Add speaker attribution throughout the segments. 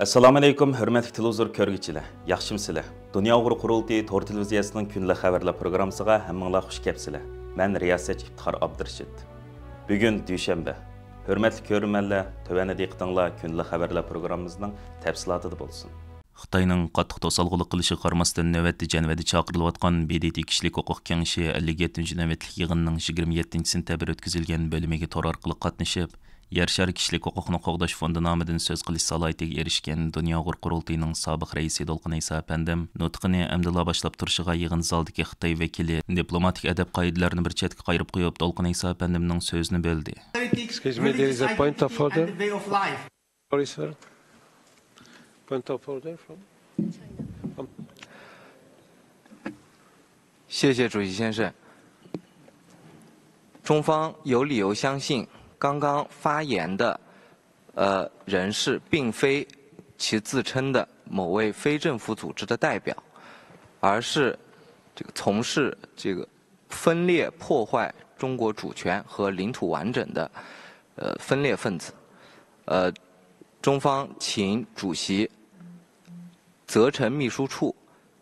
Speaker 1: Assalomu alaykum, hurmatli televizor ko'rguvchilar. Yaxshimsizlar? Dunyo Uyg'ur qurultiyi Tor televiziyasining kunlik xabarlar programmasiga hammanglar xush kelibsizlar. Men riyosatchi Iftixor Abdurashid. Bugun dushanba. Hurmatli ko'rmanlar, tövəndə diqqətinglar kunlik xabarlar programmamızning tafsilotida bo'lsin. Xitoyning qattiq to'salg'ulik qilishi qaramasdan navbatda Janvada chaqirilayotgan BDT kishilik huquq kengashi 57-navbatlik yig'inning 27-sentabr o'tkazilgan bo'limiga tor orqali qatnashib, Yer shari kishilik huquqni qo'g'dash fondi nomidan so'z qilish salohiyatiga erishgan Dunyo Uyg'ur qurultiyining sobiq raisi Dolqin Iso apandim nutqini amdilla boshlab turishiga yig'in zaldagi Xitoy vakili diplomatik adab qoidalarini bir chetga qayirib qo'yib Dolqin Iso apandimning so'zini bo'ldi.
Speaker 2: Excuse me, there is a point of order. Sorry, sir. Point of order from China.
Speaker 3: 谢谢主席先生。中方有理由相信，刚刚发言的人士并非其自称的某位非政府组织的代表，而是从事分裂破坏中国主权和领土完整的分裂分子。中方请主席责成秘书处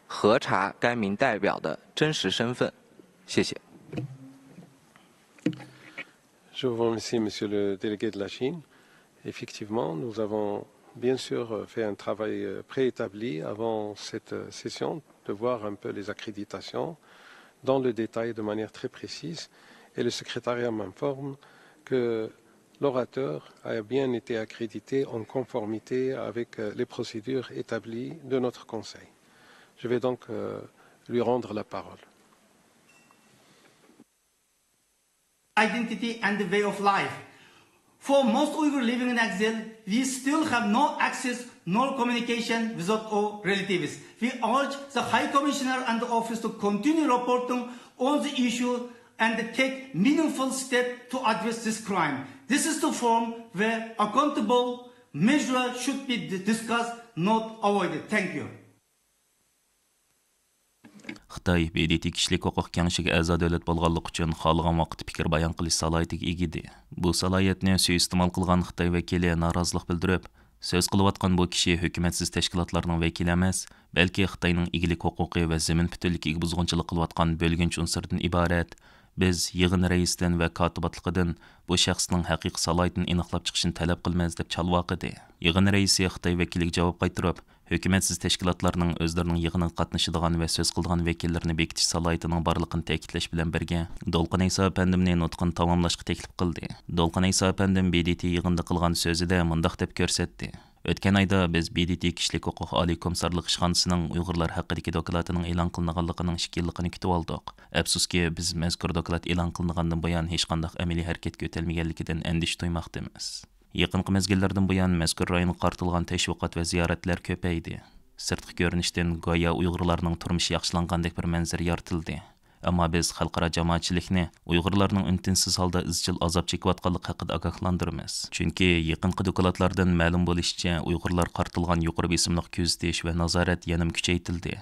Speaker 3: 核查该名代表的真实身份。谢谢。
Speaker 2: Je vous remercie, Monsieur le délégué de la Chine. Effectivement, nous avons bien sûr fait un travail préétabli avant cette session, de voir un peu les accréditations dans le détail de manière très précise. Et le secrétariat m'informe que l'orateur a bien été accrédité en conformité avec les procédures établies de notre Conseil. Je vais donc lui rendre la parole.
Speaker 4: Identity and the way of life. For most Uyghur living in exile, we still have no access nor communication with our relatives. We urge the High Commissioner and the office to continue reporting on the issue and take meaningful steps to address this crime. This is the form where accountable measures should be discussed, not avoided. Thank you.
Speaker 1: Xitoy BDT kishilik huquq kengashiga a'zo davlat bo'lganligi uchun xohlagan vaqtda fikr bayon qilish salohiyatiga ega edi. Bu salohiyatni suiiste'mol qilgan Xitoy vakili norozilik bildirib, so'z qilayotgan bu kishi hukumatsiz tashkilotlarning vakili emas, balki Xitoyning egilik huquqi va zamin butunligiga buzg'unchilik qilayotgan bo'lginch unsurdan iborat. Biz yig'in raisidan va kotibotligidan bu shaxsning haqiqiy salohiyatini aniqlab chiqishini talab qilmaymiz deb chalvoqidi. Yig'in raisi Xitoy vakiliga javob qaytarib, hukumatsiz tashkilotlarning o'zlarining yig'iniga qatnashadigan va so'z qiladigan vakillarini bekitish salohiyatining borligini ta'kidlash bilan birga Dolqin Iso apandimni nutqini tamomlashga taklif qildi. Dolqin Iso apandim BDT yig'inida qilgan so'zida mundaq deb ko'rsatdi. O'tgan oyda biz BDT kishilik huquq oliy komissarlik ishxonasining Uyg'urlar haqidagi doklatining e'lon qilinganligining 2 yilligini kutib oldik. Afsuski, biz mazkur doklat e'lon qilingandan buyon hech qanday amaliy harakatga o'tilmaganligidan andish to'ymoqdamiz. Yaqinqi mezgillardan buyon mazkur rayonga qartilgan tashviqot va ziyoratlar ko'paydi. Sirtqi ko'rinishdan go'yo Uyg'urlarning turmushi yaxshilangandek bir manzara yoritildi. Ammo biz xalqaro jamoatchilikni Uyg'urlarning untinsiz holda izchil azob chekayotganligi haqida ogohlantiramiz. Chunki yaqinqi dokladlardan ma'lum bo'lishicha, Uyg'urlar qartilgan yuqori besimli kuzatish va nazorat yana kuchaytirildi.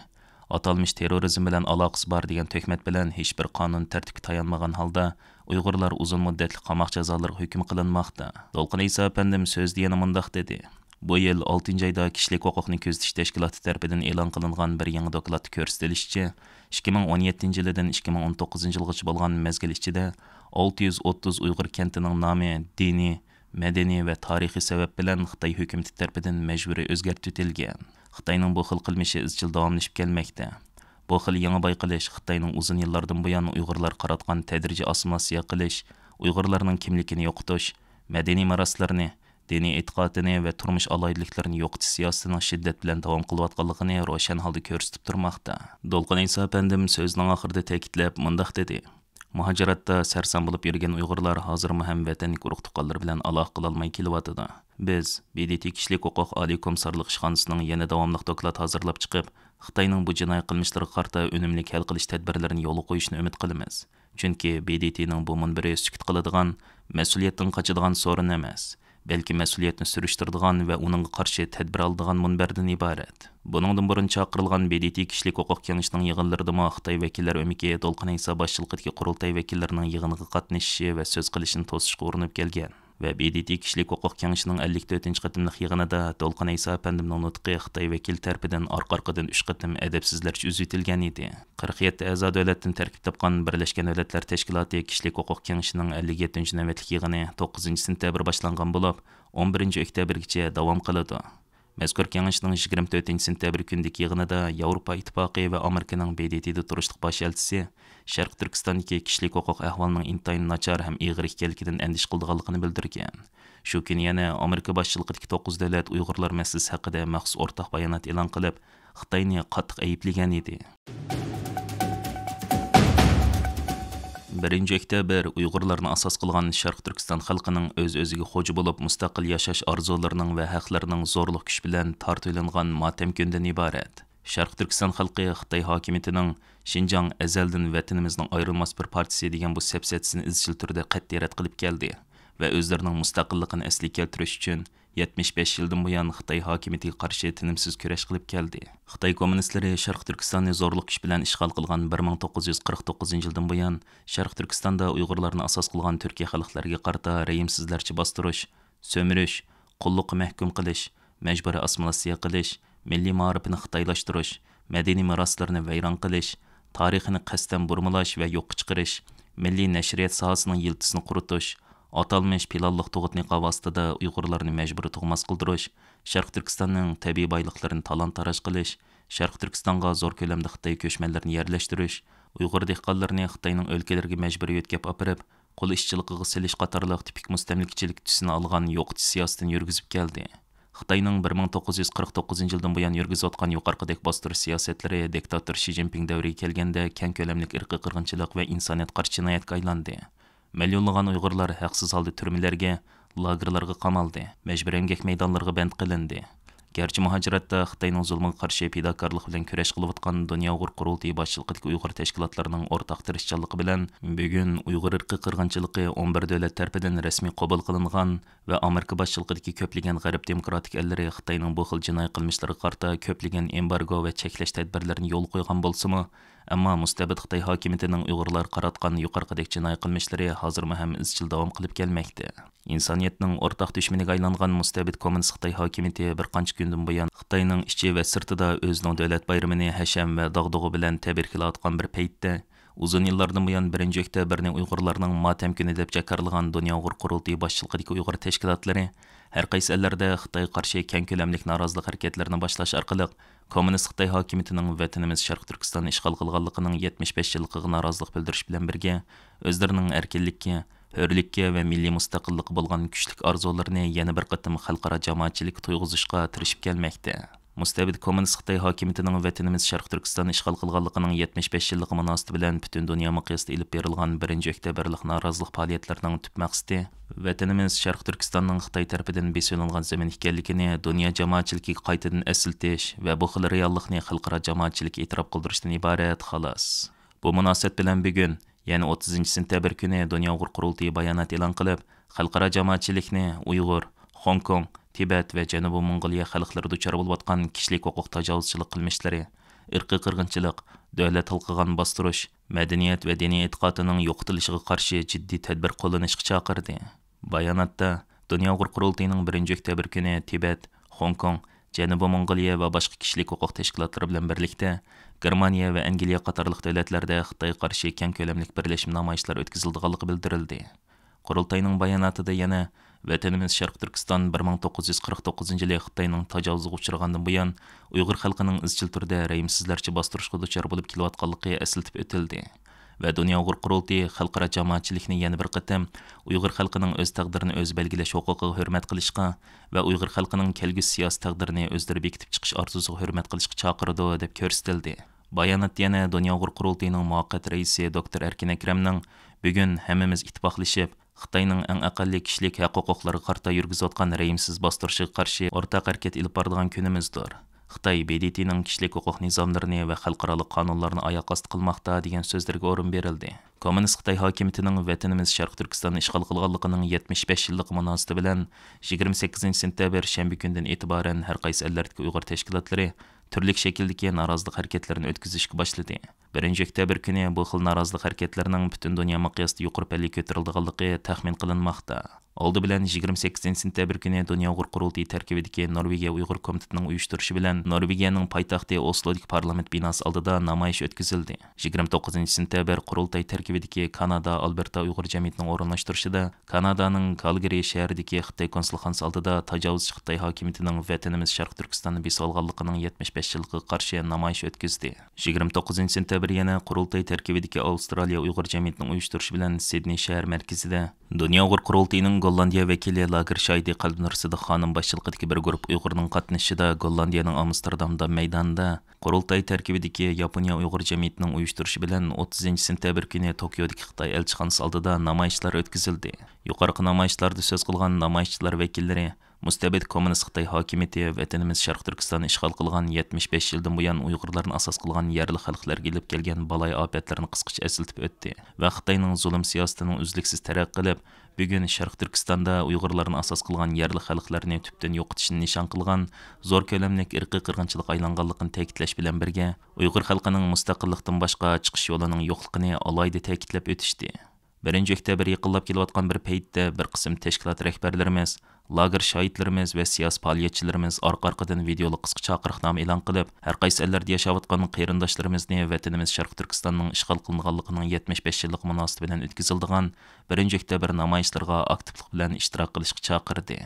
Speaker 1: Atalmış terrorizm bilan aloqasi bor degan tuhmat bilan hech bir qonun tartibga tayanmagan holda Uyg'urlar uzun muddatli qamoq jazolari hukm qilinmoqda. Dolqin Iso apandim so'zda yana mundaq dedi. Bu yil 6-oyda kishilik huquqni ko'zatish tashkiloti tomonidan e'lon qilingan bir yangi dokladda ko'rsatilishicha, 2017-yildan 2019-yilgacha bo'lgan mezgil ichida 630 Uyg'ur kentining nomi diniy, madaniy va tarixiy sabab bilan Xitoy hukumati tomonidan majburiy o'zgartirilgan. Xitoyning bu xil qilmishi izchil davomlashib kelmoqda. Bu xil yangi bayqilish Xitoyning uzun yillardan buyon Uyg'urlar qaratgan tadrijiy assimilyatsiya qilish, Uyg'urlarning kimligini yo'qotish, madaniy meroslarini, diniy e'tiqodini va turmush aloyidliklarini yo'qotish siyosatining shiddat bilan davom qilayotganligini ro'shan holda ko'rsatib turmoqda. Dolqin Iso apandim so'zining oxirida ta'kidlab mundaq dedi. Muhojiratda sarson bo'lib yurgan Uyg'urlar hozir ham vatanlik urug' tuqqanlar bilan aloqa qila olmay kelyapti. Biz BDT kishilik huquq oliy komissarlik ishxonasining yana davomli doklad hozirlab chiqib, Xitoyning bu jinoiy qilmishlariga qarta unumli hal qilish tadbirlarini yo'lga qo'yishni umid qilamiz. Chunki BDTning bu munbiri sukut qiladigan, mas'uliyatdan qochadigan so'rin emas, balki mas'uliyatni surishtiradigan va uningga qarshi tadbir oladigan munbardan iborat. Buningdan burun chaqirilgan BDT kishilik huquq kengashining yig'inlarida Xitoy vakillari o'miki Dolqin Iso boshchiligidagi qurultay vakillarining yig'iniga qatnashishi va so'z qilishini to'sishga urinib kelgan. ve BDT Kişilik Hüquq Kengişinin 54-ci qatımlıq yığınında Dolqan İsa əpəndimning nutqi Xitoy vakil tərəfindən arqa-arqadan 3 qatım ədəbsizlərcə üzütilgan idi. 47 a'zo davlatdan tərkib topgan Birleşken Devletler Teşkilatı Kişilik Hüquq Kengişinin 57-ci növbətlik yığını 9 sentyabr başlanğan bo'lib, 11 oktyabrgacha davom qiladi. Mazkur kengashning 24 sentyabr kundagi yig'inida Yevropa Ittifoqi va Amerikaning BDTda turishliq bosh elchisi Sharq Turkistondagi kishilik huquq ahvolining intayin nachar ham ig'ir ekanligidan andish qildiganligini bildirgan. Shu kuni yana Amerika boshchiligidagi 9 davlat Uyg'urlar masalasi haqida maxsus o'rtaq bayonot e'lon qilib, Xitoyni qattiq ayblagan edi. 1 oktyabr Uyg'urlarni asos qilgan Sharq Turkiston xalqining o'z-o'ziga xo'ja bo'lib mustaqil yashash orzularining va haqlarining zo'rliq kuch bilan tortilingan motam kundan iborat. Sharq Turkiston xalqi Xitoy hokimiyatining Xinjiang azaldan vatanimizning ayrilmas bir partisi degan bu sapsatsini izchil turda qat'iy rad qilib keldi va o'zlarining mustaqilligini asliga keltirish uchun 75 yildan buyon Xitoy hokimiyatiga qarshi tinimsiz kurash qilib keldi. Xitoy kommunistlari Sharq Turkistonni zo'rliq kuch bilan ishg'ol qilgan 1949-yildan buyon Sharq Turkistonda Uyg'urlarni asos qilgan Turkiya xalqlariga qarata rayimsizlarcha bostirish, so'mirish, qulluqqa mahkum qilish, majburiy assimilyatsiya qilish, milliy ma'rifini xitoylashtirish, madaniy meroslarini vayron qilish, tarixini qasddan burmalash va yo'qqa chiqarish, milliy nashriyat sohasining yiltisini quritish, atalmış planlıq tug'utniqa vositida Uyg'urlarni majburiy tug'mas qildirish, Sharq Turkistonning tabiiy boyliqlarini talon-taroj qilish, Sharq Turkistonga zo'r ko'lamda Xitoy ko'chmanlarini yerlashtirish, Uyg'ur dehqonlarini Xitoyning o'lkalariga majburiy yetkazib apirib, qo'l ishchiligiga silish qatorliq tipik mustamlikachilik tusini olgan yo'qitish siyosatini yurgizib keldi. Xitoyning 1949-yildan buyon yurgizayotgan yuqorqidek bostirish siyosatlari diktator Xi Jinping davriga kelganda keng ko'lamli irqiy qirg'inchilik va insoniyat qarshi jinoyatga aylandi. Milyonlagan Uyg'urlar haqsiz holda turmalarga, lagerlarga qamaldi, majburiy emgak maydonlariga band qilindi. Gerçi muhaciratda Xitoyning zulmiga qarshi fidokorlik bilan kurash qilayotgan Dunyo Uyg'ur qurultiyi boshchiligidagi Uyg'ur tashkilotlarining o'rtaq tirishchanligi bilan bugun Uyg'ur irqiy qirg'inchiligi 11 davlat tarafidan rasmiy qabul qilingan va Amerika boshchiligidagi ko'plagan g'arb demokratik ellari Xitoyning bu xil jinoiy qilmishlariga qarta ko'plagan embargo va cheklash tadbirlarini yo'l qo'ygan bo'lsa-mu, ammo mustabid Xitoy hokimiyatining Uyg'urlar qaratgan yuqorqidek jinoiy qilmishlari hozirma ham izchil davom qilib kelmoqda. İnsaniyetning o'rtaq dushmaniga aylangan mustabid kommunist Xitoy hokimiyati bir qancha kundan buyon Xitoyning ichi va sirtida o'zining davlat bayramini hasham va dog'dug'i bilan tabriklayotgan bir paytda uzun yillardan buyon 1 oktyabrni Uyg'urlarning motam kuni deb jakarlagan Dunyo Uyg'ur qurultiyi boshchiligidagi Uyg'ur tashkilotlari har qaysi ellarda Xitoy qarshi keng ko'lamli norozilik harakatlarini boshlash orqali kommunist Xitoy hokimiyatining vatanimiz Sharq Turkistonni ishg'ol qilganligining 75 yilligiga norozilik bildirish bilan birga o'zlarining erkinlikka, hürlikka va milliy mustaqillik bo'lgan kuchlik orzularini yana bir qatim xalqaro jamoatchilik to'yg'izishga tirishib kelmoqda. Mustabid kommunist Xitoy hokimiyatining vatanimiz Sharq Turkistonni ishg'ol qilganligining 75 yilligi munosabati bilan butun dunyo miqyosida ilib berilgan 1 oktyabrlik norozilik faoliyatlarining tub maqsadi vatanimiz Sharq Turkistonning Xitoy tarafidan besilgan zamin ekanligini dunyo jamoatchiligiga qaytadan eslatish va bu xil reallikni xalqaro jamoatchilik e'tirof qildirishdan iborat xolos. Bu munosabat bilan bugun yani 30 sentyabr kuni Dunyo Uyg'ur qurultiyi bayonot e'lon qilib, xalqaro jamoatchilikni Uyg'ur, Hong Kong, Tibet va Janubiy Mongoliya xalqlari duchor bo'layotgan kishilik huquq tajovuzchilik qilmishlari, irqiy qirg'inchilik, davlat xalqigan bostirish, madaniyat va diniy e'tiqodining yo'qotilishiga qarshi jiddiy tadbir qo'llanishga chaqirdi. Bayonotda Dunyo Uyg'ur qurultiyining 1 oktyabr kuni Tibet, Hong Kong, Janubiy Mongoliya va boshqa kishilik huquq tashkilotlari bilan birlikda Germaniya va Angliya qatorliq davlatlarda Xitoy qarshi keng ko'lamli birlashma namoyishlar o'tkazilganligi bildirildi. Qurultayning bayonotida yana vatanimiz Sharq Turkiston 1949-yili Xitoyning tajovuziga uchragandan buyon Uyg'ur xalqining izchil turda rayimsizlarcha bostirishga duchor bo'lib kelayotganligi eslatib o'tildi. Va Dunyo Uyg'ur qurultiyi xalqaro jamoatchilikni yana bir qatam Uyg'ur xalqining o'z taqdirini o'z belgilash huquqiga hurmat qilishga va Uyg'ur xalqining kelgusi siyosiy taqdirini o'zlari bekitib chiqish orzusiga hurmat qilishga chaqirdi deb ko'rsatildi. Bayonot yana Dunyo Uyg'ur qurultiyining muvaqqat raisi Dr. Erkin Akramning bugun hammamiz ittifoqlashib Xitoyning eng aqalli kishilik huquqlariga qarta yurgizayotgan rayimsiz bostirishiga qarshi o'rtaq harakat ilib boradigan kunimizdir. Xitoy BDTning kishilik huquq nizomlarini va xalqaro qonunlarni oyoq osti qilmoqda degan so'zlarga o'rin berildi. Kommunist Xitoy hokimiyatining vatanimiz Sharq Turkistonni ishg'ol qilganligining 75 yillik munosabati bilan 28 sentyabr shanba kundan e'tiboran har qaysi ellardagi Uyg'ur tashkilotlari turli shakldagi norozilik harakatlarini o'tkazishga boshladi. 1 oktyabr kuni bu xil norozilik harakatlarining butun dunyo miqyosida yuqori palliga ko'tarilganligi taxmin qilinmoqda. Oldi bilan 28 sentyabr kuni Dünya Uyghur Qurultayı tarkibidagi Norvegiya Uyg'ur komitetining uyushtirishi bilan Norvegiyaning poytaxti Oslodagi parlament binosi oldida namoyish o'tkazildi. 29 sentyabr Qurultay tarkibidagi Kanada Alberta Uyg'ur jamiyatining o'rinlashtirishida Kanadaning Calgary shahridagi Xitoy konsulxonasi oldida tajovuzchi Xitoy hokimiyatining vatanimiz Sharq Turkistonni besolganligining 75 yilga qarshi namoyish o'tkazdi. 29 sentyabr yana Qurultay tarkibidagi Avstraliya Uyg'ur jamiyatining uyushtirishi bilan Sidney shahar markazida Dünya Uyghur Qurultayıning Gollandiya vakili Lager Shaydi Qalbnur Sidiq xonim boshchiligidagi bir guruh Uyg'urning qatnashishida Gollandiyaning Amsterdamda maydonida Qurultay tarkibidagi Yaponiya Uyg'ur jamiyatining uyushtirishi bilan 30 sentyabr kuni Tokiodagi Xitoy elchixonasi oldida namoyishlar o'tkazildi. Yuqorqi namoyishlarda so'z qilgan namoyishchilar vakillari Mustabid kommunist Xitoy hokimiyati vatanimiz Sharq Turkistonni ishg'ol qilgan 75 yildan buyon Uyg'urlarni asos qilgan yerli xalqlarga kelib kelgan balay ofatlarni qisqacha eslatib o'tdi va Xitoyning zulm siyosatining uzluksiz taraqqiy qilib, bugun Sharq Turkistonda Uyg'urlarni asos qilgan yerli xalqlarni tubdan yo'qotishni nishon qilgan zo'r ko'lamli irqiy qirg'inchilik aylanganligini ta'kidlash bilan birga, Uyg'ur xalqining mustaqillikdan boshqa chiqish yo'lining yo'qligini alohida ta'kidlab o'tishdi. 1 oktyabr yaqinlab kelayotgan bir paytda bir qism tashkilot rahbarlarimiz, lager shoidlarimiz va siyosiy faoliyatchilarimiz orqa-orqadan videoli qisqa chaqiriqnoma e'lon qilib, har qaysi ellarda yashayotgan qarindoshlarimizni vatanimiz Sharq Turkistonning ishg'ol qilinganligining 75 yillik munosabati bilan o'tkaziladigan 1 oktyabr namoyishlarga aktivlik bilan ishtirok qilishga chaqirdi.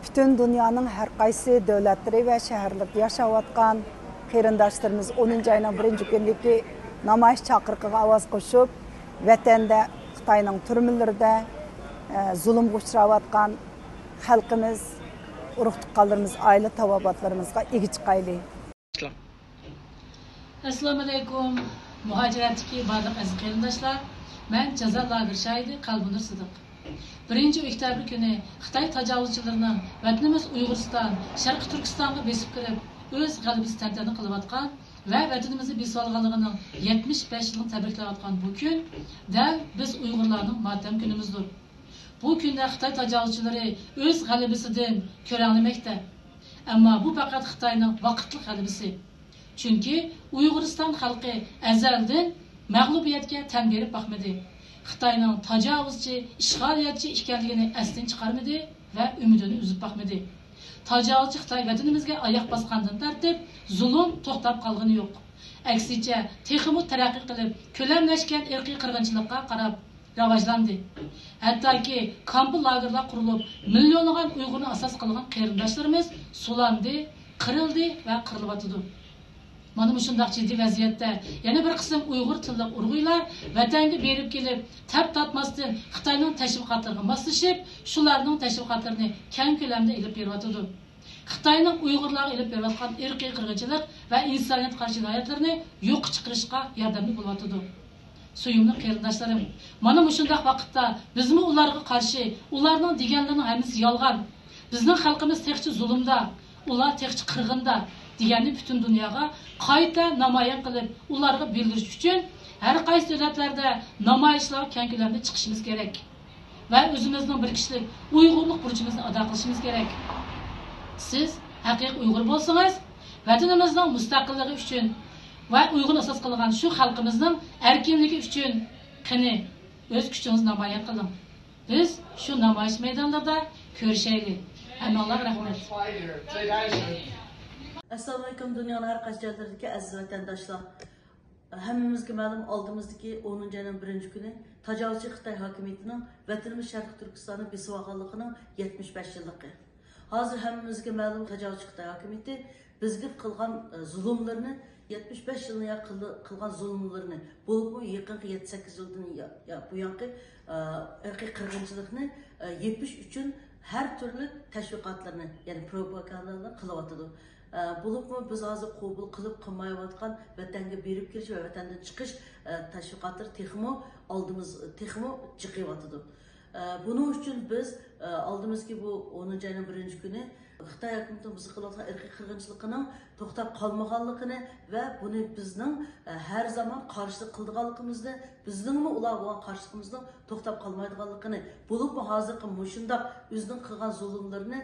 Speaker 5: Bütün dünyanın her qaysi davlatları ve şehirlerde yaşayotgan qarindoshlarimiz 10 ayning 1 kunligi namoyish chaqiriqiga ovoz qo'shib, vatanda Xitoyning turmalarida zulmga uchrayotgan xalqimiz, urug' tuqqanlarimiz, oila tavobatlarimizga ega chiqaylik.
Speaker 6: Assalomu alaykum, muhojiratdagi barliq aziz qarindoshlar. Men Jaza Lager Shaydi Qalbnur Sidiq. 1 oktyabr kuni Xitoy tajovuzchilarining vatanimiz Uyg'uriston, Sharq Turkistonga besib kirib, o'z g'alabasi tantana qilayotgan ve vatanimizni besolganligining 75 yilini tabriklayotgan bu kun da biz Uyg'urlarning motam kunimizdir. Bu kunda Xitoy tajovuzchilari o'z g'alabasidan ko'ranglamoqda. Ammo bu faqat Xitoyning vaqtli g'alabasi. Chunki Uyg'uriston xalqi azaldan mag'lubiyatga tan berib boqmadi. Xitoyning tajovuzchi, ishg'oliyatchi ekanligini asdan chiqarmadi va umidini uzib boqmadi. Tajovuzchi Xitoy vatanimizga oyoq bosgandan tartib zulm to'xtab qolgani yo'q. Aksicha texmi taraqqiy qilib, ko'lamlashgan irqiy qirg'inchilikqa qarab rivojlandi. Hattoki kamp lagerlar qurilib, millionlagan Uyg'urni asos qilgan qarindoshlarimiz sulandi, qirildi va qirilyotdi. Mana bu shunday jiddiy vaziyatda yana bir qism Uyg'ur tilli urg'uylar vatanga berib kelib, tap tatmasdan Xitoyning tashviqotlariga moslashib, shularning tashviqotlarini keng ko'lamda ilib beryotdi. Xitoyning Uyg'urlarga ilib berayotgan irqiy qirg'inchilik va insoniyat qarshi jinoyatlarini yo'q chiqarishga yordamchi bo'lyotdi. Suyumli qarindoshlarim, mana bu shunday vaqtda bizmi ularga qarshi, ularning deganlarining hammasi yolg'on. Bizning xalqimiz texchi zulmda, ular texchi qirg'inda deganni butun dunyoga qayta namoyon qilib, ularga bildirish uchun har qaysi davlatlarda namoyishlar keng ko'lamda chiqishimiz kerak va o'zimizning bir kishilik Uyg'urlik burchimizni ado qilishimiz kerak. Siz haqiqiy Uyg'ur bo'lsangiz, vatanimizning mustaqilligi uchun va Uyg'ur asos qilgan shu xalqimizning erkinligi uchun qani o'z kuchingizni namoyon qiling. Biz shu namoyish maydonlarida ko'rishaylik. Allohga rahmat.
Speaker 7: Assalomu alaykum, dunyoning har qaysi joylaridagi aziz vatandoshlar. Hammamizga ma'lum, oldimizdagi 10 ayning 1 kuni tajovuzchi Xitoy hokimiyatining vatanimiz Sharq Turkistonni besib olganligining 75 yilligi. Hozir hammamizga ma'lum, tajovuzchi Xitoy hokimiyati bizga qilgan zulmlarni 75 yilni qilgan zulmlarni, bo'lib yaqinqi 7-8 yildan buyanqi irqiy qirg'inchilikni yepish uchun har turli tashviqotlarni, ya'ni propagandalarni qilyotdi. Bulupmu biz hozir qabul qilib qilmayotgan vatanga berib kelish va vatandan chiqish tashviqotlar texmo oldimiz texmo chiqyotdi. Buning uchun biz aldığımızki bu 10. ayının 1. günü Xitay hökuməti bizi qılayotgan irqiy qırğınçılığının to'xtab qolmaganligini va buni bizning har zaman qarshilik qildiganligimizni, bizningmi ular bo'lgan qarshiligimizni to'xtab qolmaydiganligini, bo'lib bu hozirgi mushundaq o'zining qilgan zulmlarini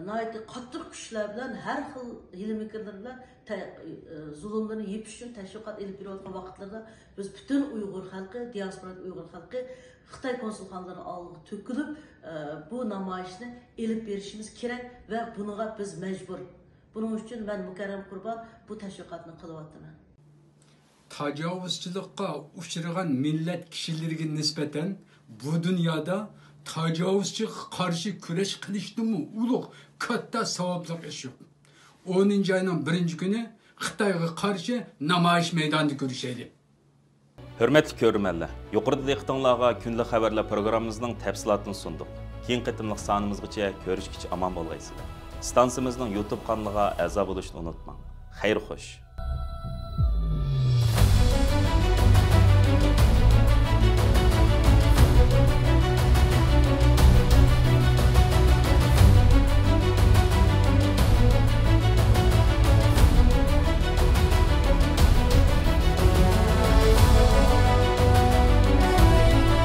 Speaker 7: nihoyatda qattiq kuchlar bilan har xil hilmikrlar bilan zulmlarni yepish uchun tashviqot elib berayotgan vaqtlarda biz butun Uyg'ur xalqi, diaspora Uyg'ur xalqi Xitay konsulxonalarının aldığı tökülüp bu namayişini elip verişimiz gerek ve buna biz mecbur. Bunun için ben Mükerrem Kurban bu teşvikatını kılıvattım.
Speaker 8: Tacavuzçılıkka uçragan millet kişilerine nispeten bu dünyada tacavuzçı karşı küreş kılıştı mı uluk katta savaplık iş yok. 10. ayının 1. günü Xitayga karşı namayış meydanında görüşelim.
Speaker 1: Hürmetli görürmenler, yuqorida diqqətinizə günlük xəbərlər proqramımızın təfsilatını sunduq. Keyin qıtımlıq sanımızgacha görüşkicha aman bolğaysızlar. Stansiyamızın YouTube kanalına əza bo'lishni unutmang. Xeyr xoş.